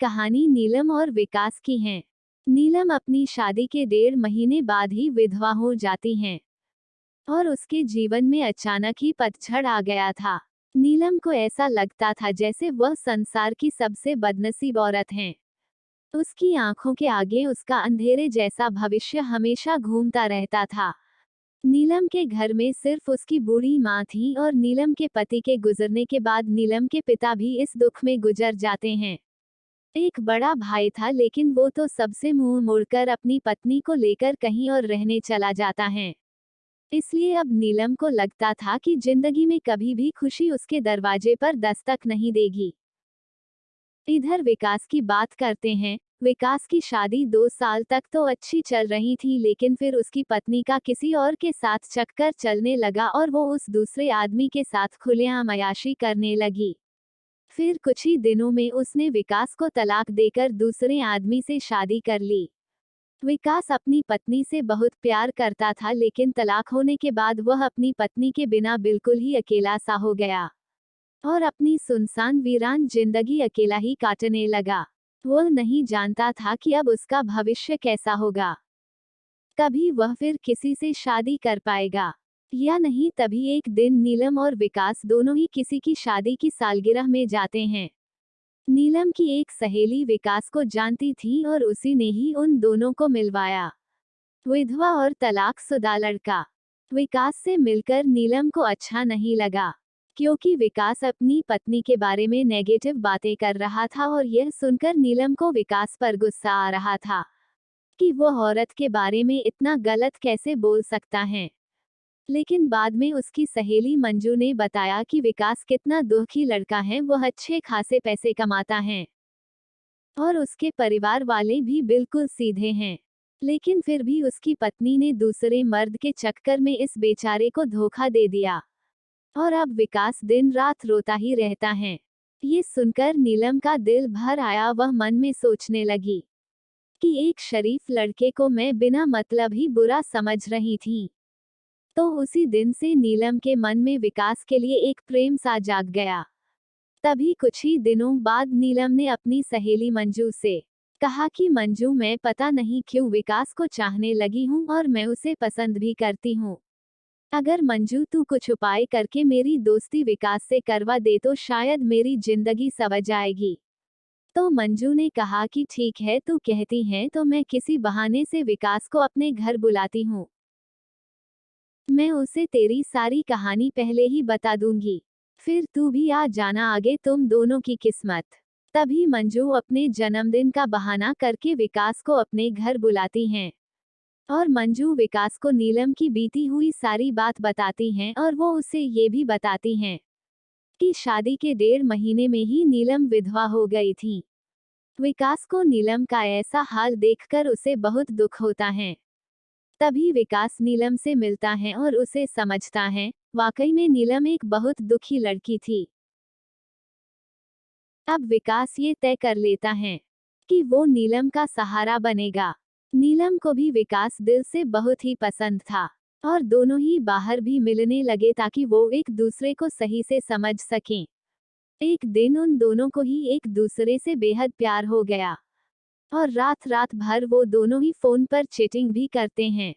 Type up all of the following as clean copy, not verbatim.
कहानी नीलम और विकास की है। नीलम अपनी शादी के 1.5 महीने बाद ही विधवा हो जाती हैं और उसके जीवन में अचानक ही पतझड़ आ गया था। नीलम को ऐसा लगता था जैसे वह संसार की सबसे बदनसीब औरत हैं। उसकी आंखों के आगे उसका अंधेरे जैसा भविष्य हमेशा घूमता रहता था। नीलम के घर में सिर्फ उसकी बूढ़ी माँ थी और नीलम के पति के गुजरने के बाद नीलम के पिता भी इस दुख में गुजर जाते हैं। एक बड़ा भाई था लेकिन वो तो सबसे मुंह मोड़कर अपनी पत्नी को लेकर कहीं और रहने चला जाता है। इसलिए अब नीलम को लगता था कि जिंदगी में कभी भी खुशी उसके दरवाजे पर दस्तक नहीं देगी। इधर विकास की बात करते हैं। विकास की शादी 2 साल तक तो अच्छी चल रही थी, लेकिन फिर उसकी पत्नी का किसी और के साथ चक्कर चलने लगा और वो उस दूसरे आदमी के साथ खुलेआम अय्याशी करने लगी। फिर कुछ ही दिनों में उसने विकास को तलाक देकर दूसरे आदमी से शादी कर ली। विकास अपनी पत्नी से बहुत प्यार करता था, लेकिन तलाक होने के बाद वह अपनी पत्नी के बिना बिल्कुल ही अकेला सा हो गया और अपनी सुनसान वीरान जिंदगी अकेला ही काटने लगा। वह नहीं जानता था कि अब उसका भविष्य कैसा होगा। कभी वह फिर किसी से शादी कर पाएगा या नहीं। तभी एक दिन नीलम और विकास दोनों ही किसी की शादी की सालगिरह में जाते हैं। नीलम की एक सहेली विकास को जानती थी और उसी ने ही उन दोनों को मिलवाया। विधवा और तलाकशुदा लड़का। विकास से मिलकर नीलम को अच्छा नहीं लगा, क्योंकि विकास अपनी पत्नी के बारे में नेगेटिव बातें कर रहा था और यह सुनकर नीलम को विकास पर गुस्सा आ रहा था कि वह औरत के बारे में इतना गलत कैसे बोल सकता है। लेकिन बाद में उसकी सहेली मंजू ने बताया कि विकास कितना दुखी लड़का है, वह अच्छे खासे पैसे कमाता है और उसके परिवार वाले भी बिल्कुल सीधे हैं। लेकिन फिर भी उसकी पत्नी ने दूसरे मर्द के चक्कर में इस बेचारे को धोखा दे दिया और अब विकास दिन रात रोता ही रहता है। ये सुनकर नीलम का दिल भर आया। वह मन में सोचने लगी कि एक शरीफ लड़के को मैं बिना मतलब ही बुरा समझ रही थी। तो उसी दिन से नीलम के मन में विकास के लिए एक प्रेम सा जाग गया। तभी कुछ ही दिनों बाद नीलम ने अपनी सहेली मंजू से कहा कि मंजू, मैं पता नहीं क्यों विकास को चाहने लगी हूँ और मैं उसे पसंद भी करती हूँ। अगर मंजू तू कुछ उपाय करके मेरी दोस्ती विकास से करवा दे तो शायद मेरी जिंदगी संवर जाएगी। तो मंजू ने कहा कि ठीक है, तू कहती है तो मैं किसी बहाने से विकास को अपने घर बुलाती हूँ। मैं उसे तेरी सारी कहानी पहले ही बता दूंगी, फिर तू भी आ जाना, आगे तुम दोनों की किस्मत। तभी मंजू अपने जन्मदिन का बहाना करके विकास को अपने घर बुलाती हैं और मंजू विकास को नीलम की बीती हुई सारी बात बताती हैं और वो उसे ये भी बताती हैं कि शादी के 1.5 महीने में ही नीलम विधवा हो गई थी। विकास को नीलम का ऐसा हाल देखकर उसे बहुत दुख होता है। तभी विकास नीलम से मिलता है और उसे समझता है, वाकई में नीलम एक बहुत दुखी लड़की थी। अब विकास ये तय कर लेता है कि वो नीलम का सहारा बनेगा। नीलम को भी विकास दिल से बहुत ही पसंद था और दोनों ही बाहर भी मिलने लगे ताकि वो एक दूसरे को सही से समझ सकें। एक दिन उन दोनों को ही एक दूसरे से बेहद प्यार हो गया और रात रात भर वो दोनों ही फोन पर चैटिंग भी करते हैं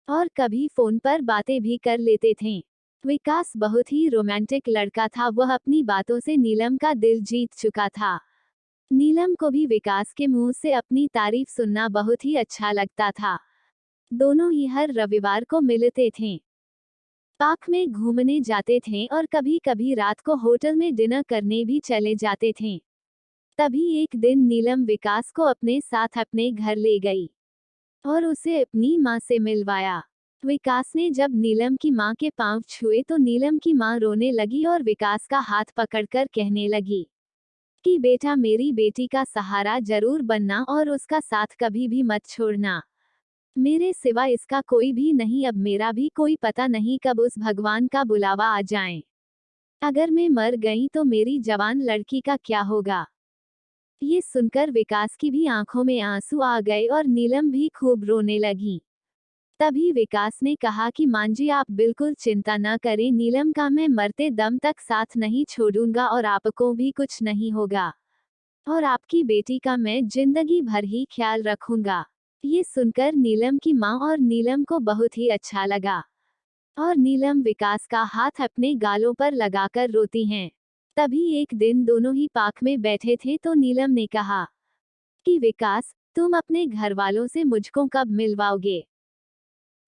और कभी फोन पर बातें भी कर लेते थे। विकास बहुत ही रोमांटिक लड़का था, वह अपनी बातों से नीलम का दिल जीत चुका था। नीलम को भी विकास के मुंह से अपनी तारीफ सुनना बहुत ही अच्छा लगता था। दोनों ही हर रविवार को मिलते थे, पार्क में घूमने जाते थे और कभी कभी रात को होटल में डिनर करने भी चले जाते थे। तभी एक दिन नीलम विकास को अपने साथ अपने घर ले गई और उसे अपनी माँ से मिलवाया। विकास ने जब नीलम की माँ के पांव छुए तो नीलम की माँ रोने लगी और विकास का हाथ पकड़कर कहने लगी कि बेटा, मेरी बेटी का सहारा जरूर बनना और उसका साथ कभी भी मत छोड़ना। मेरे सिवा इसका कोई भी नहीं, अब मेरा भी कोई पता नहीं कब उस भगवान का बुलावा आ जाए। अगर मैं मर गई तो मेरी जवान लड़की का क्या होगा। ये सुनकर विकास की भी आंखों में आंसू आ गए और नीलम भी खूब रोने लगी। तभी विकास ने कहा कि मांजी, आप बिल्कुल चिंता न करें, नीलम का मैं मरते दम तक साथ नहीं छोड़ूंगा और आपको भी कुछ नहीं होगा। और आपकी बेटी का मैं जिंदगी भर ही ख्याल रखूंगा। ये सुनकर नीलम की माँ और नीलम को बहुत ही अच्छा लगा और नीलम विकास का हाथ अपने गालों पर लगाकर रोती हैं। तभी एक दिन दोनों ही पार्क में बैठे थे तो नीलम ने कहा कि विकास, तुम अपने घर वालों से मुझको कब मिलवाओगे।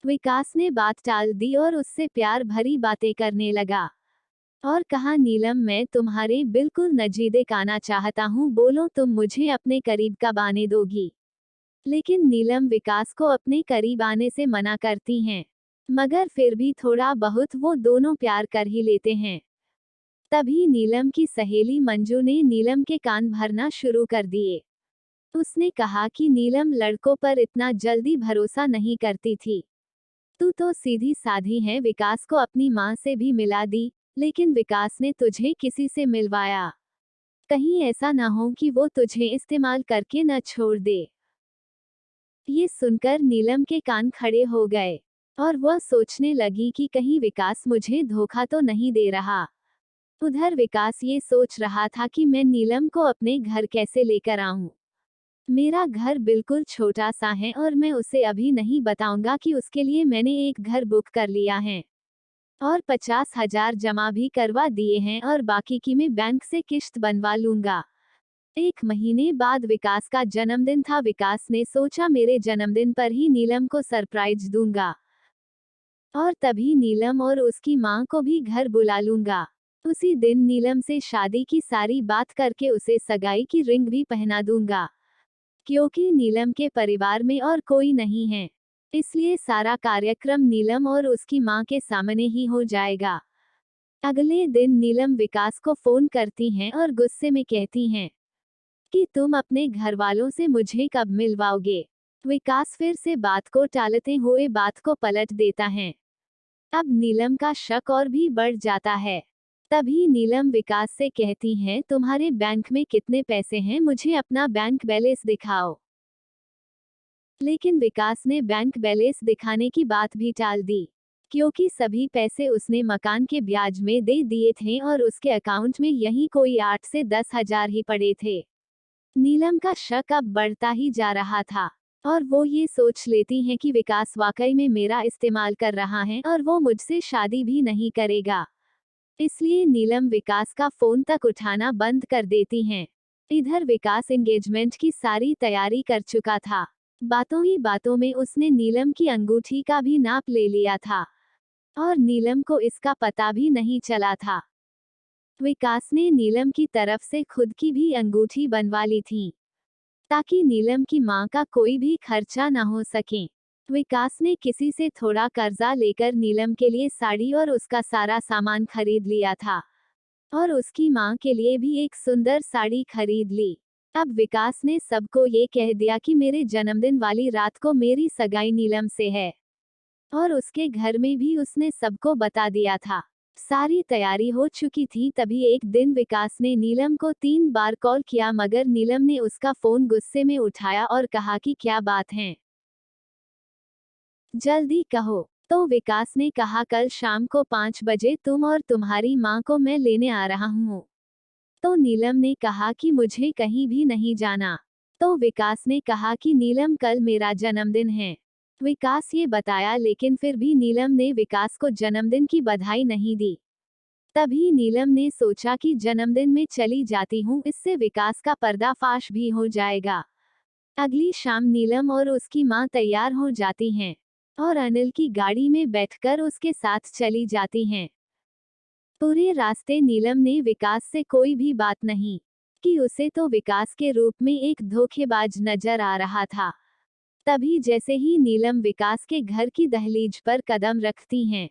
विकास ने बात टाल दी और उससे प्यार भरी बातें करने लगा और कहा, नीलम, मैं तुम्हारे बिल्कुल नज़दीक आना चाहता हूँ, बोलो तुम मुझे अपने करीब कब आने दोगी। लेकिन नीलम विकास को अपने करीब आने से मना करती हैं, मगर फिर भी थोड़ा बहुत वो दोनों प्यार कर ही लेते हैं। तभी नीलम की सहेली मंजू ने नीलम के कान भरना शुरू कर दिए। उसने कहा कि नीलम लड़कों पर इतना जल्दी भरोसा नहीं करती थी। तू तो सीधी साधी है, विकास को अपनी माँ से भी मिला दी, लेकिन विकास ने तुझे किसी से मिलवाया। कहीं ऐसा ना हो कि वो तुझे इस्तेमाल करके न छोड़ दे। ये सुनकर नीलम के कान खड़े हो गए और वह सोचने लगी कि कहीं विकास मुझे धोखा तो नहीं दे रहा। उधर विकास ये सोच रहा था कि मैं नीलम को अपने घर कैसे लेकर आऊं। मेरा घर बिल्कुल छोटा सा है और मैं उसे अभी नहीं बताऊंगा कि उसके लिए मैंने एक घर बुक कर लिया है और 50,000 जमा भी करवा दिए हैं और बाकी की मैं बैंक से किश्त बनवा लूंगा। 1 महीने बाद विकास का जन्मदिन था। विकास ने सोचा मेरे जन्मदिन पर ही नीलम को सरप्राइज दूंगा और तभी नीलम और उसकी माँ को भी घर बुला लूंगा। उसी दिन नीलम से शादी की सारी बात करके उसे सगाई की रिंग भी पहना दूंगा, क्योंकि नीलम के परिवार में और कोई नहीं है, इसलिए सारा कार्यक्रम नीलम और उसकी माँ के सामने ही हो जाएगा। अगले दिन नीलम विकास को फोन करती हैं और गुस्से में कहती हैं कि तुम अपने घर वालों से मुझे कब मिलवाओगे। विकास फिर से बात को टालते हुए बात को पलट देता है। अब नीलम का शक और भी बढ़ जाता है। तभी नीलम विकास से कहती हैं, तुम्हारे बैंक में कितने पैसे हैं, मुझे अपना बैंक बैलेंस दिखाओ। लेकिन विकास ने बैंक बैलेंस दिखाने की बात भी टाल दी, क्योंकि सभी पैसे उसने मकान के ब्याज में दे दिए थे और उसके अकाउंट में यही कोई 8 से 10,000 ही पड़े थे। नीलम का शक अब बढ़ता ही जा रहा था और वो ये सोच लेती हैं कि विकास वाकई में मेरा इस्तेमाल कर रहा है और वो मुझसे शादी भी नहीं करेगा। इसलिए नीलम विकास का फोन तक उठाना बंद कर देती हैं। इधर विकास एंगेजमेंट की सारी तैयारी कर चुका था। बातों ही बातों में उसने नीलम की अंगूठी का भी नाप ले लिया था और नीलम को इसका पता भी नहीं चला था। विकास ने नीलम की तरफ से खुद की भी अंगूठी बनवा ली थी, ताकि नीलम की मां का कोई भी खर्चा न हो सके। विकास ने किसी से थोड़ा कर्जा लेकर नीलम के लिए साड़ी और उसका सारा सामान खरीद लिया था और उसकी मां के लिए भी एक सुंदर साड़ी खरीद ली। अब विकास ने सबको ये कह दिया कि मेरे जन्मदिन वाली रात को मेरी सगाई नीलम से है और उसके घर में भी उसने सबको बता दिया था। सारी तैयारी हो चुकी थी। तभी एक दिन विकास ने नीलम को 3 बार कॉल किया, मगर नीलम ने उसका फोन गुस्से में उठाया और कहा कि क्या बात है, जल्दी कहो। तो विकास ने कहा, कल शाम को 5 बजे तुम और तुम्हारी माँ को मैं लेने आ रहा हूँ। तो नीलम ने कहा कि मुझे कहीं भी नहीं जाना। तो विकास ने कहा कि नीलम, कल मेरा जन्मदिन है। विकास ये बताया, लेकिन फिर भी नीलम ने विकास को जन्मदिन की बधाई नहीं दी। तभी नीलम ने सोचा कि जन्मदिन में चली जाती हूँ, इससे विकास का पर्दाफाश भी हो जाएगा। अगली शाम नीलम और उसकी माँ तैयार हो जाती हैं और अनिल की गाड़ी में बैठकर उसके साथ चली जाती हैं। पूरे रास्ते नीलम ने विकास से कोई भी बात नहीं की, उसे तो विकास के रूप में एक धोखेबाज नजर आ रहा था। तभी जैसे ही नीलम विकास के घर की दहलीज पर कदम रखती हैं,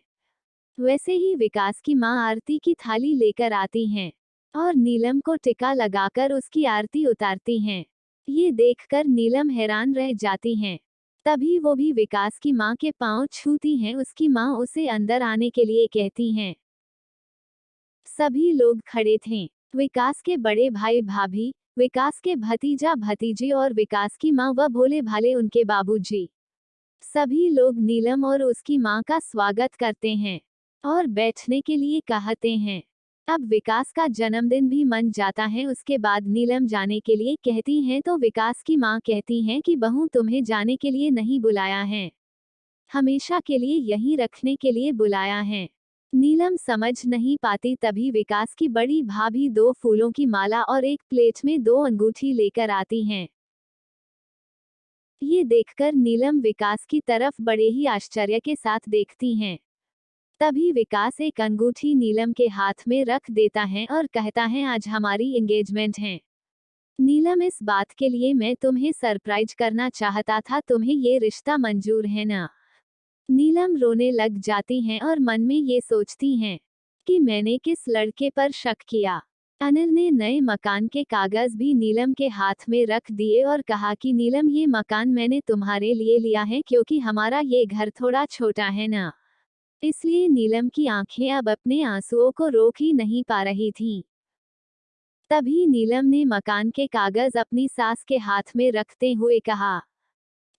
वैसे ही विकास की मां आरती की थाली लेकर आती हैं और नीलम को टिका लगाकर उसकी आरती उतारती हैं। ये देखकर नीलम हैरान रह जाती हैं। तभी वो भी विकास की मां के पांव छूती हैं। उसकी मां उसे अंदर आने के लिए कहती हैं। सभी लोग खड़े थे, विकास के बड़े भाई भाभी, विकास के भतीजा भतीजी और विकास की मां व भोले भाले उनके बाबूजी। सभी लोग नीलम और उसकी मां का स्वागत करते हैं और बैठने के लिए कहते हैं। अब विकास का जन्मदिन भी मन जाता है। उसके बाद नीलम जाने के लिए कहती हैं तो विकास की माँ कहती हैं कि बहू तुम्हें जाने के लिए नहीं बुलाया है, हमेशा के लिए यहीं रखने के लिए बुलाया है। नीलम समझ नहीं पाती। तभी विकास की बड़ी भाभी 2 फूलों की माला और एक प्लेट में 2 अंगूठी लेकर आती हैं। ये देखकर नीलम विकास की तरफ बड़े ही आश्चर्य के साथ देखती हैं। तभी विकास एक अंगूठी नीलम के हाथ में रख देता है और कहता है आज हमारी एंगेजमेंट है। नीलम इस बात के लिए मैं तुम्हें सरप्राइज करना चाहता था, तुम्हें ये रिश्ता मंजूर है ना? नीलम रोने लग जाती हैं और मन में ये सोचती हैं कि मैंने किस लड़के पर शक किया। अनिल ने नए मकान के कागज भी नीलम के हाथ में रख दिए और कहा कि नीलम ये मकान मैंने तुम्हारे लिए लिया है क्योंकि हमारा ये घर थोड़ा छोटा है ना। इसलिए नीलम की आंखें अब अपने आंसुओं को रोक ही नहीं पा रही थीं। तभी नीलम ने मकान के कागज अपनी सास के हाथ में रखते हुए कहा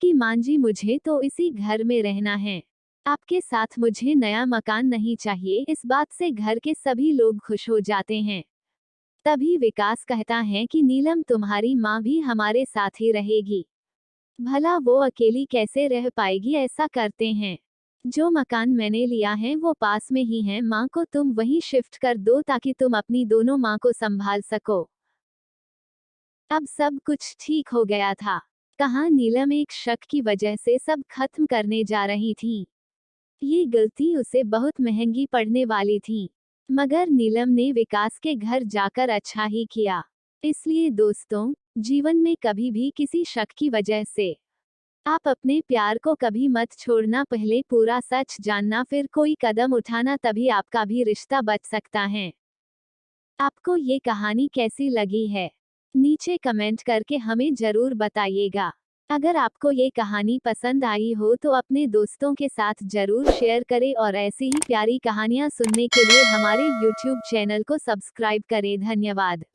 कि मां जी मुझे तो इसी घर में रहना है, आपके साथ मुझे नया मकान नहीं चाहिए। इस बात से घर के सभी लोग खुश हो जाते हैं। तभी विकास कहता है कि नीलम तुम्हारी माँ भी हमारे साथ ही रहेगी, भला वो अकेली कैसे रह पाएगी। ऐसा करते हैं, जो मकान मैंने लिया है वो पास में ही है, माँ को तुम वहीं शिफ्ट कर दो ताकि तुम अपनी दोनों माँ को संभाल सको। अब सब कुछ ठीक हो गया था। कहाँ नीलम एक शक की वजह से सब खत्म करने जा रही थी। ये गलती उसे बहुत महंगी पड़ने वाली थी, मगर नीलम ने विकास के घर जाकर अच्छा ही किया। इसलिए दोस्तों, जीवन में कभी भी किसी शक की वजह से आप अपने प्यार को कभी मत छोड़ना। पहले पूरा सच जानना, फिर कोई कदम उठाना, तभी आपका भी रिश्ता बच सकता है। आपको ये कहानी कैसी लगी है, नीचे कमेंट करके हमें जरूर बताइएगा। अगर आपको ये कहानी पसंद आई हो तो अपने दोस्तों के साथ जरूर शेयर करें और ऐसी ही प्यारी कहानियाँ सुनने के लिए हमारे YouTube चैनल को सब्सक्राइब करें। धन्यवाद।